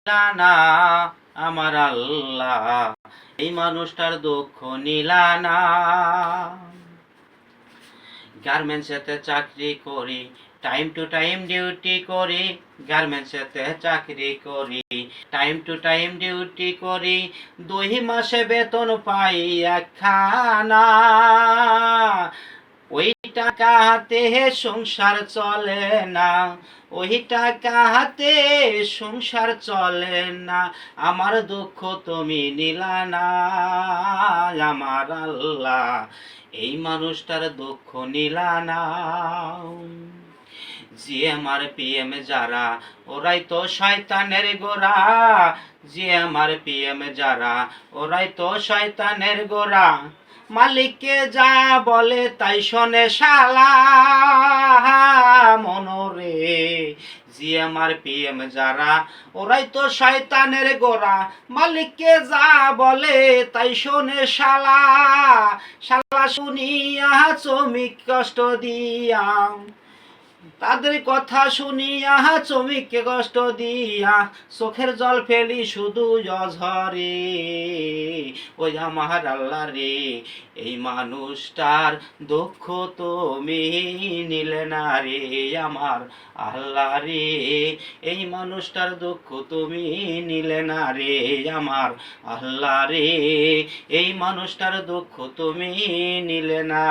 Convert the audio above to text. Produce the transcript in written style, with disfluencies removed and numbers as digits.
না আমার আল্লাহ, এই মানুষটার দুঃখ নিলা না। গার্মেন্টসেতে চাকরি করি, টাইম টু টাইম ডিউটি করি, গার্মেন্টসেতে চাকরি করি, টাইম টু টাইম ডিউটি করি, 2 মাসে বেতন পাই একখানা। ওই টাকা হাতে সংসার চলে না, ওই টাকা হাতে সংসার চলে না। আমার দুঃখ তুমি নিলা না আমার আল্লাহ, এই মানুষটার দুঃখ নিলা না। জিএম আর পিএম যারা, ওরাই তো শয়তানের গোরা। জিএম আর পিএম যারা, ওরাই তো শয়তানের গোরা। মালিককে যা বলে তাই শোনে শালা মনোরে। জিএম আর পিএম যারা, ওরাই তো শয়তানের গোরা। মালিককে যা বলে তাই শোনে শালা। শালা শুনিয়া শ্রমিক কষ্ট দিয়া, তাদের কথা শুনিয়া শ্রমিককে কষ্ট দিয়া, চোখের জল ফেলি শুধু অঝরে। ওই আমার আল্লাহ রে, এই মানুষটার দুঃখ তুমি নিলে না রে আমার আল্লাহ রে, এই মানুষটার দুঃখ তুমি নিলে না রে আমার আল্লাহ রে, এই মানুষটার দুঃখ তুমি নিলে না।